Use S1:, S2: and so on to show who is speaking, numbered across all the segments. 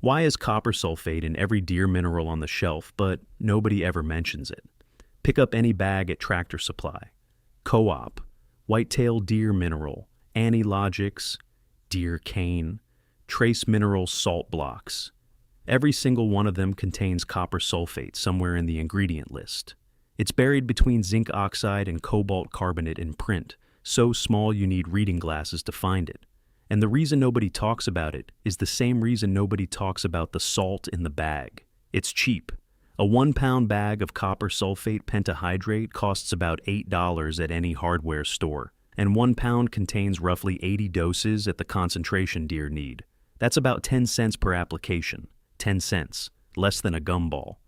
S1: Why is copper sulfate in every deer mineral on the shelf, but nobody ever mentions it? Pick up any bag at Tractor Supply. Co-op, whitetail deer mineral, Anti-Logics, deer cane, trace mineral salt blocks. Every single one of them contains copper sulfate somewhere in the ingredient list. It's buried between zinc oxide and cobalt carbonate in print, so small you need reading glasses to find it. And the reason nobody talks about it is the same reason nobody talks about the salt in the bag. It's cheap. A 1-pound bag of copper sulfate pentahydrate costs about $8 at any hardware store, and 1 pound contains roughly 80 doses at the concentration deer need. That's about 10 cents per application. 10 cents, less than a gumball.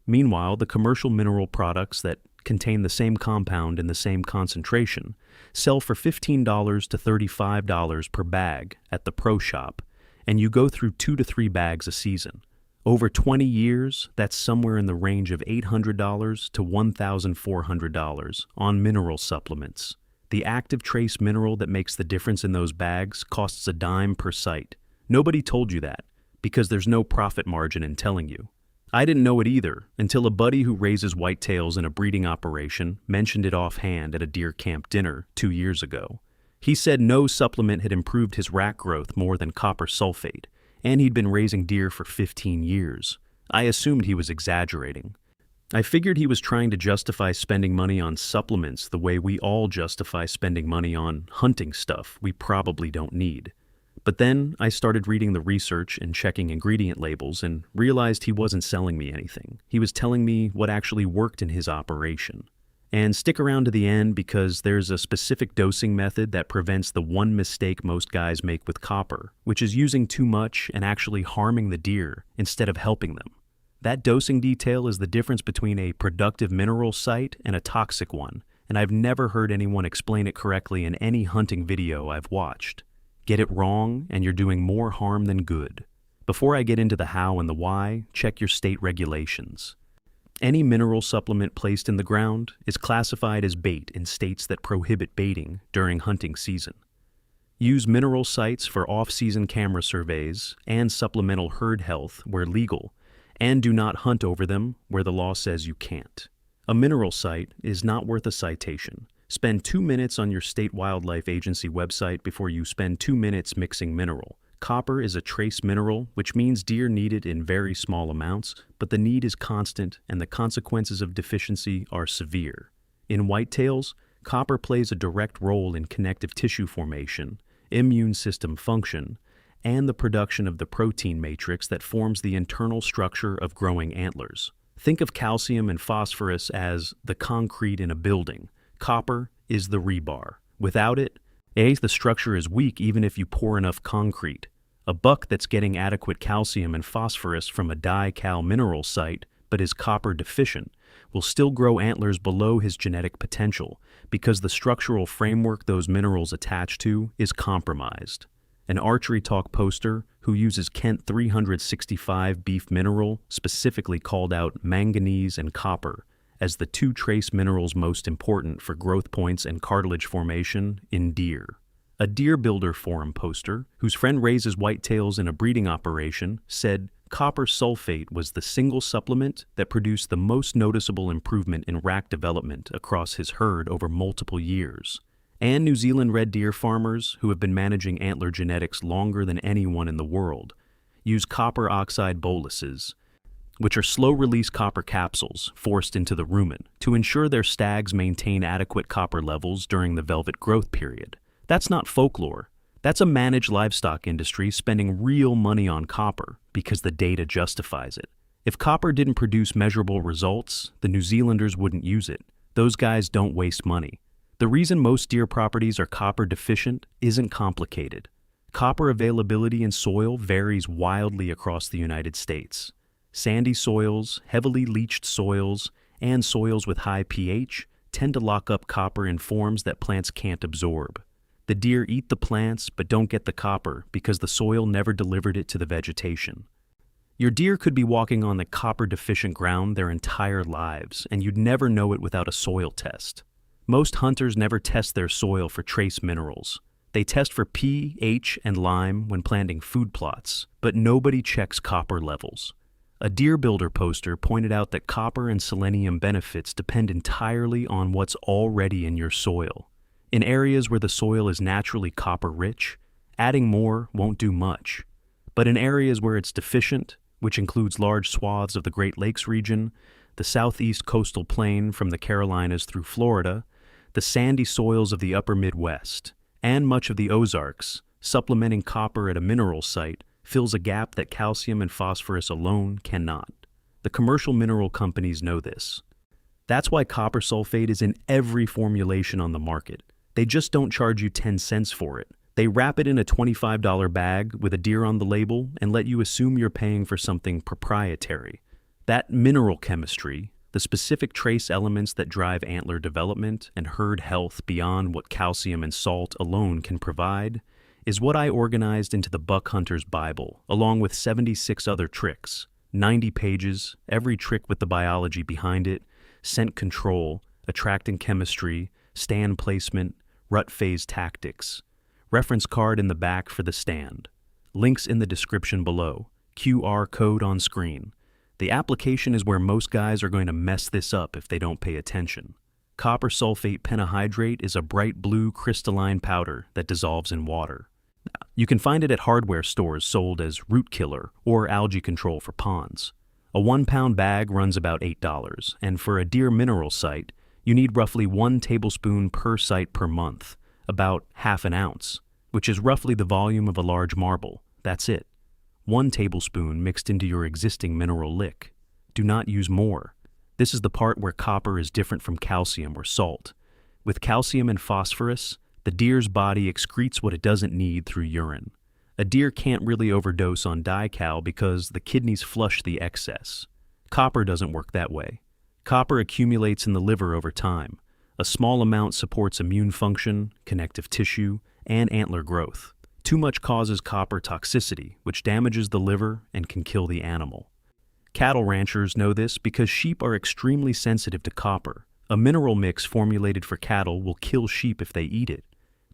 S1: Meanwhile, the commercial mineral products that contain the same compound in the same concentration sell for $15 to $35 per bag at the pro shop, and you go through 2 to 3 bags a season. Over 20 years, that's somewhere in the range of $800 to $1,400 on mineral supplements. The active trace mineral that makes the difference in those bags costs a dime per site. Nobody told you that, because there's no profit margin in telling you. I didn't know it either until a buddy who raises whitetails in a breeding operation mentioned it offhand at a deer camp dinner 2 years ago. He said no supplement had improved his rack growth more than copper sulfate, and he'd been raising deer for 15 years. I assumed he was exaggerating. I figured he was trying to justify spending money on supplements the way we all justify spending money on hunting stuff we probably don't need. But then I started reading the research and checking ingredient labels and realized he wasn't selling me anything. He was telling me what actually worked in his operation. And stick around to the end because there's a specific dosing method that prevents the one mistake most guys make with copper, which is using too much and actually harming the deer instead of helping them. That dosing detail is the difference between a productive mineral site and a toxic one, and I've never heard anyone explain it correctly in any hunting video I've watched. Get it wrong, and you're doing more harm than good. Before I get into the how and the why, check your state regulations. Any mineral supplement placed in the ground is classified as bait in states that prohibit baiting during hunting season. Use mineral sites for off-season camera surveys and supplemental herd health where legal, and do not hunt over them where the law says you can't. A mineral site is not worth a citation. Spend 2 minutes on your state wildlife agency website before you spend 2 minutes mixing mineral. Copper is a trace mineral, which means deer need it in very small amounts, but the need is constant and the consequences of deficiency are severe. In whitetails, copper plays a direct role in connective tissue formation, immune system function, and the production of the protein matrix that forms the internal structure of growing antlers. Think of calcium and phosphorus as the concrete in a building. Copper is the rebar. Without it, the structure is weak even if you pour enough concrete. A buck that's getting adequate calcium and phosphorus from a di-cal mineral site but is copper deficient will still grow antlers below his genetic potential because the structural framework those minerals attach to is compromised. An Archery Talk poster who uses Kent 365 beef mineral specifically called out manganese and copper as the 2 trace minerals most important for growth points and cartilage formation in deer. A Deer Builder Forum poster, whose friend raises whitetails in a breeding operation, said copper sulfate was the single supplement that produced the most noticeable improvement in rack development across his herd over multiple years. And New Zealand red deer farmers, who have been managing antler genetics longer than anyone in the world, use copper oxide boluses, which are slow-release copper capsules forced into the rumen to ensure their stags maintain adequate copper levels during the velvet growth period. That's not folklore. That's a managed livestock industry spending real money on copper because the data justifies it. If copper didn't produce measurable results, the New Zealanders wouldn't use it. Those guys don't waste money. The reason most deer properties are copper deficient isn't complicated. Copper availability in soil varies wildly across the United States. Sandy soils, heavily leached soils, and soils with high pH tend to lock up copper in forms that plants can't absorb. The deer eat the plants but don't get the copper because the soil never delivered it to the vegetation. Your deer could be walking on the copper-deficient ground their entire lives, and you'd never know it without a soil test. Most hunters never test their soil for trace minerals. They test for pH and lime when planting food plots, but nobody checks copper levels. A Deer Builder poster pointed out that copper and selenium benefits depend entirely on what's already in your soil. In areas where the soil is naturally copper-rich, adding more won't do much. But in areas where it's deficient, which includes large swaths of the Great Lakes region, the southeast coastal plain from the Carolinas through Florida, the sandy soils of the upper Midwest, and much of the Ozarks, supplementing copper at a mineral site fills a gap that calcium and phosphorus alone cannot. The commercial mineral companies know this. That's why copper sulfate is in every formulation on the market. They just don't charge you 10 cents for it. They wrap it in a $25 bag with a deer on the label and let you assume you're paying for something proprietary. That mineral chemistry, the specific trace elements that drive antler development and herd health beyond what calcium and salt alone can provide, is what I organized into the Buck Hunter's Bible, along with 76 other tricks, 90 pages, every trick with the biology behind it, scent control, attractant chemistry, stand placement, rut phase tactics. Reference card in the back for the stand. Links in the description below. QR code on screen. The application is where most guys are going to mess this up if they don't pay attention. Copper sulfate pentahydrate is a bright blue crystalline powder that dissolves in water. You can find it at hardware stores sold as root killer or algae control for ponds. A 1-pound bag runs about $8, and for a deer mineral site, you need roughly 1 tablespoon per site per month, about ½ ounce, which is roughly the volume of a large marble. That's it. 1 tablespoon mixed into your existing mineral lick. Do not use more. This is the part where copper is different from calcium or salt. With calcium and phosphorus, the deer's body excretes what it doesn't need through urine. A deer can't really overdose on dical because the kidneys flush the excess. Copper doesn't work that way. Copper accumulates in the liver over time. A small amount supports immune function, connective tissue, and antler growth. Too much causes copper toxicity, which damages the liver and can kill the animal. Cattle ranchers know this because sheep are extremely sensitive to copper. A mineral mix formulated for cattle will kill sheep if they eat it.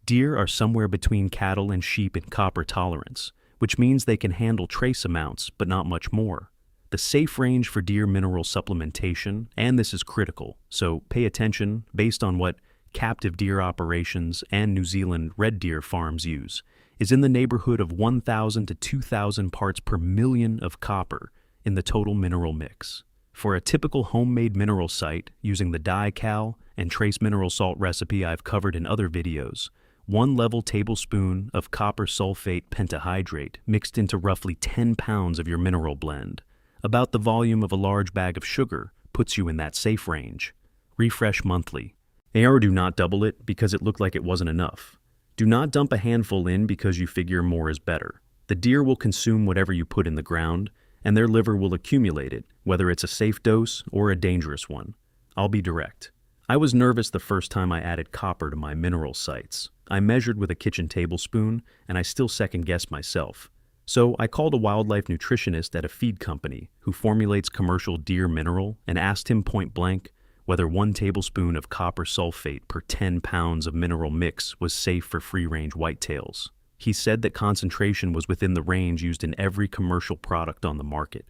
S1: Deer are somewhere between cattle and sheep in copper tolerance, which means they can handle trace amounts, but not much more. The safe range for deer mineral supplementation, and this is critical, so pay attention based on what captive deer operations and New Zealand red deer farms use, is in the neighborhood of 1,000 to 2,000 parts per million of copper in the total mineral mix. For a typical homemade mineral site using the dical and trace mineral salt recipe I've covered in other videos, 1 level tablespoon of copper sulfate pentahydrate mixed into roughly 10 pounds of your mineral blend, about the volume of a large bag of sugar, puts you in that safe range. Refresh monthly. Or do not double it because it looked like it wasn't enough. Do not dump a handful in because you figure more is better. The deer will consume whatever you put in the ground, and their liver will accumulate it, whether it's a safe dose or a dangerous one. I'll be direct. I was nervous the first time I added copper to my mineral sites. I measured with a kitchen tablespoon, and I still second-guessed myself. So I called a wildlife nutritionist at a feed company who formulates commercial deer mineral and asked him point blank whether 1 tablespoon of copper sulfate per 10 pounds of mineral mix was safe for free-range whitetails. He said that concentration was within the range used in every commercial product on the market,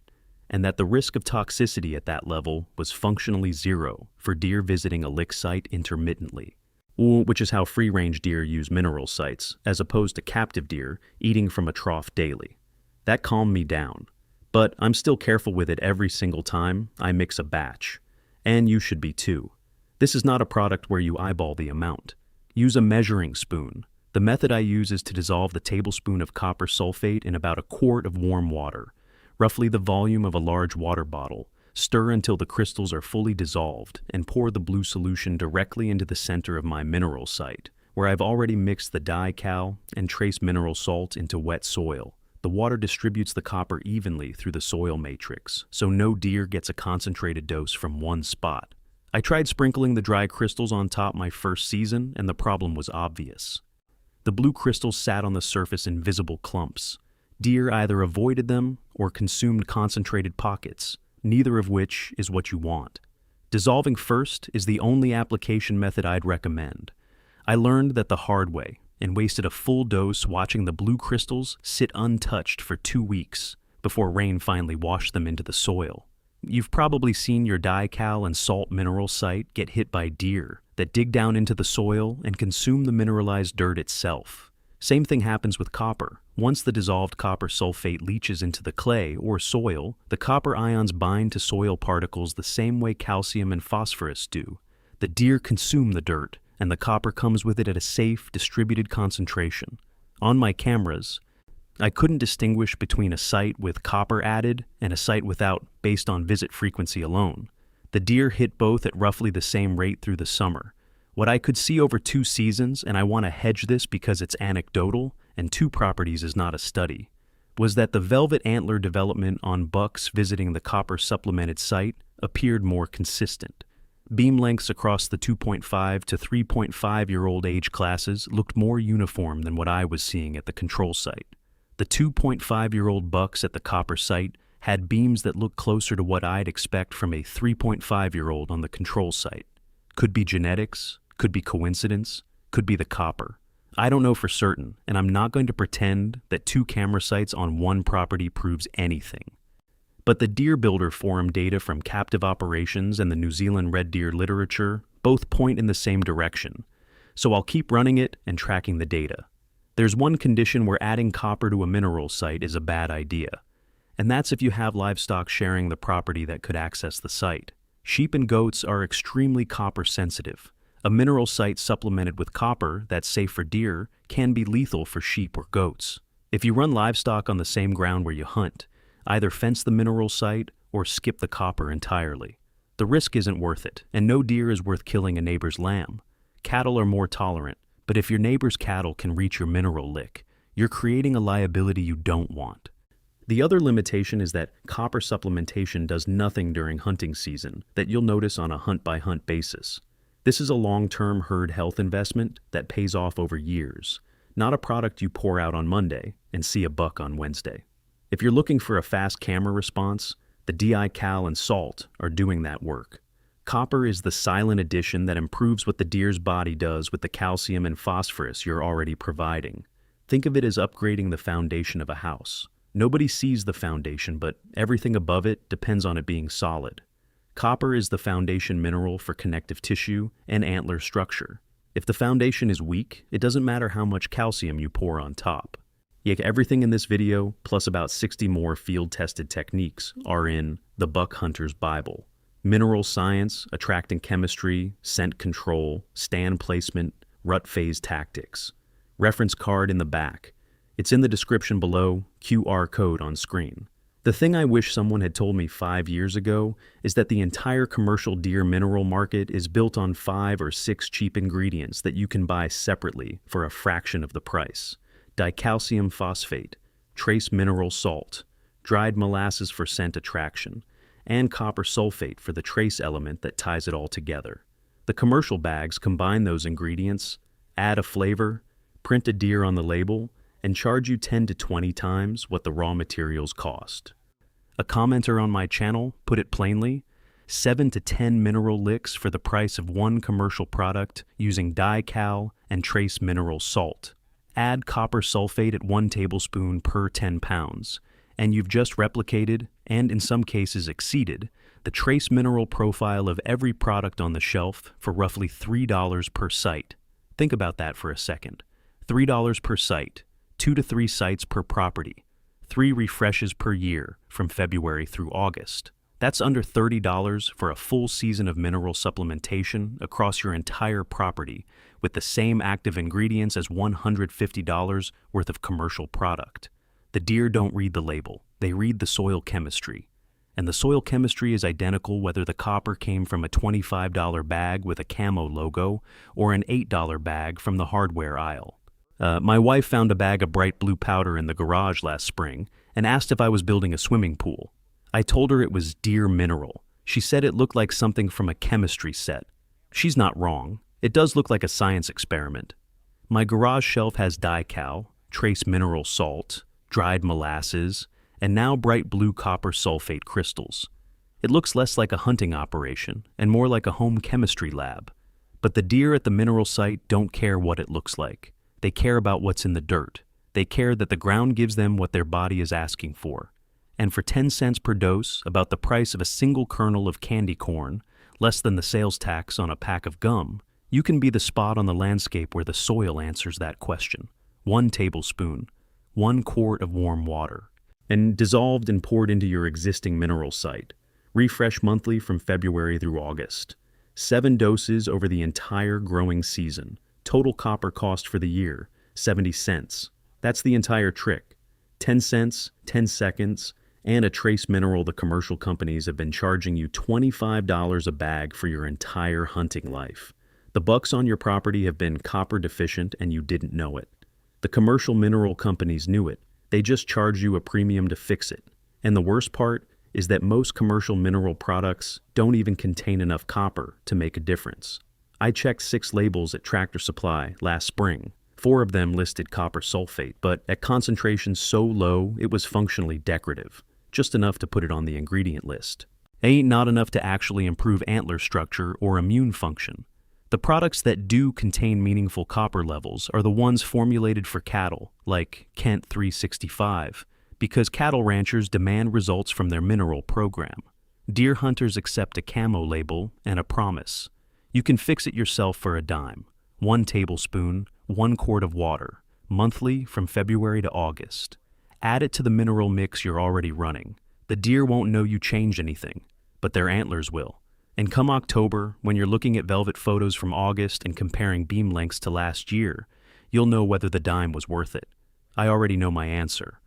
S1: and that the risk of toxicity at that level was functionally 0 for deer visiting a lick site intermittently, which is how free-range deer use mineral sites, as opposed to captive deer eating from a trough daily. That calmed me down, but I'm still careful with it every single time I mix a batch. And you should be too. This is not a product where you eyeball the amount. Use a measuring spoon. The method I use is to dissolve the tablespoon of copper sulfate in about a quart of warm water, roughly the volume of a large water bottle. Stir until the crystals are fully dissolved, and pour the blue solution directly into the center of my mineral site, where I've already mixed the dical and trace mineral salt into wet soil. The water distributes the copper evenly through the soil matrix, so no deer gets a concentrated dose from one spot. I tried sprinkling the dry crystals on top my first season, and the problem was obvious. The blue crystals sat on the surface in visible clumps. Deer either avoided them or consumed concentrated pockets, neither of which is what you want. Dissolving first is the only application method I'd recommend. I learned that the hard way, and wasted a full dose watching the blue crystals sit untouched for 2 weeks before rain finally washed them into the soil. You've probably seen your dical and salt mineral site get hit by deer that dig down into the soil and consume the mineralized dirt itself. Same thing happens with copper. Once the dissolved copper sulfate leaches into the clay or soil, the copper ions bind to soil particles the same way calcium and phosphorus do. The deer consume the dirt, and the copper comes with it at a safe, distributed concentration. On my cameras, I couldn't distinguish between a site with copper added and a site without based on visit frequency alone. The deer hit both at roughly the same rate through the summer. What I could see over 2 seasons, and I want to hedge this because it's anecdotal and 2 properties is not a study, was that the velvet antler development on bucks visiting the copper supplemented site appeared more consistent. Beam lengths across the 2.5 to 3.5-year-old age classes looked more uniform than what I was seeing at the control site. The 2.5-year-old bucks at the copper site had beams that looked closer to what I'd expect from a 3.5-year-old on the control site. Could be genetics, could be coincidence, could be the copper. I don't know for certain, and I'm not going to pretend that 2 camera sites on one property proves anything. But the Deer Builder Forum data from captive operations and the New Zealand red deer literature both point in the same direction, so I'll keep running it and tracking the data. There's one condition where adding copper to a mineral site is a bad idea, and that's if you have livestock sharing the property that could access the site. Sheep and goats are extremely copper sensitive. A mineral site supplemented with copper that's safe for deer can be lethal for sheep or goats. If you run livestock on the same ground where you hunt, either fence the mineral site or skip the copper entirely. The risk isn't worth it, and no deer is worth killing a neighbor's lamb. Cattle are more tolerant, but if your neighbor's cattle can reach your mineral lick, you're creating a liability you don't want. The other limitation is that copper supplementation does nothing during hunting season that you'll notice on a hunt-by-hunt basis. This is a long-term herd health investment that pays off over years, not a product you pour out on Monday and see a buck on Wednesday. If you're looking for a fast camera response, the dical and salt are doing that work. Copper is the silent addition that improves what the deer's body does with the calcium and phosphorus you're already providing. Think of it as upgrading the foundation of a house. Nobody sees the foundation, but everything above it depends on it being solid. Copper is the foundation mineral for connective tissue and antler structure. If the foundation is weak, it doesn't matter how much calcium you pour on top. Yet everything in this video, plus about 60 more field-tested techniques, are in the Buck Hunter's Bible. Mineral science, attracting chemistry, scent control, stand placement, rut phase tactics. Reference card in the back. It's in the description below, QR code on screen. The thing I wish someone had told me 5 years ago is that the entire commercial deer mineral market is built on 5 or 6 cheap ingredients that you can buy separately for a fraction of the price. Dicalcium phosphate, trace mineral salt, dried molasses for scent attraction, and copper sulfate for the trace element that ties it all together. The commercial bags combine those ingredients, add a flavor, print a deer on the label, and charge you 10 to 20 times what the raw materials cost. A commenter on my channel put it plainly, 7 to 10 mineral licks for the price of one commercial product using dical and trace mineral salt. Add copper sulfate at 1 tablespoon per 10 pounds, and you've just replicated, and in some cases exceeded, the trace mineral profile of every product on the shelf for roughly $3 per site. Think about that for a second. $3 per site, 2 to 3 sites per property, 3 refreshes per year from February through August. That's under $30 for a full season of mineral supplementation across your entire property with the same active ingredients as $150 worth of commercial product. The deer don't read the label, they read the soil chemistry. And the soil chemistry is identical whether the copper came from a $25 bag with a camo logo or an $8 bag from the hardware aisle. My wife found a bag of bright blue powder in the garage last spring and asked if I was building a swimming pool. I told her it was deer mineral. She said it looked like something from a chemistry set. She's not wrong. It does look like a science experiment. My garage shelf has dical, trace mineral salt, dried molasses, and now bright blue copper sulfate crystals. It looks less like a hunting operation and more like a home chemistry lab. But the deer at the mineral site don't care what it looks like. They care about what's in the dirt. They care that the ground gives them what their body is asking for. And for 10 cents per dose, about the price of a single kernel of candy corn, less than the sales tax on a pack of gum, you can be the spot on the landscape where the soil answers that question. 1 tablespoon, 1 quart of warm water, and dissolved and poured into your existing mineral site. Refresh monthly from February through August. 7 doses over the entire growing season. Total copper cost for the year, 70 cents. That's the entire trick. 10 cents, 10 seconds, and a trace mineral the commercial companies have been charging you $25 a bag for your entire hunting life. The bucks on your property have been copper deficient and you didn't know it. The commercial mineral companies knew it. They just charge you a premium to fix it. And the worst part is that most commercial mineral products don't even contain enough copper to make a difference. I checked 6 labels at Tractor Supply last spring. 4 of them listed copper sulfate, but at concentrations so low it was functionally decorative, just enough to put it on the ingredient list. Ain't not enough to actually improve antler structure or immune function. The products that do contain meaningful copper levels are the ones formulated for cattle, like Kent 365, because cattle ranchers demand results from their mineral program. Deer hunters accept a camo label and a promise. You can fix it yourself for a dime. 1 tablespoon, 1 quart of water, monthly from February to August. Add it to the mineral mix you're already running. The deer won't know you changed anything, but their antlers will. And come October, when you're looking at velvet photos from August and comparing beam lengths to last year, you'll know whether the dime was worth it. I already know my answer.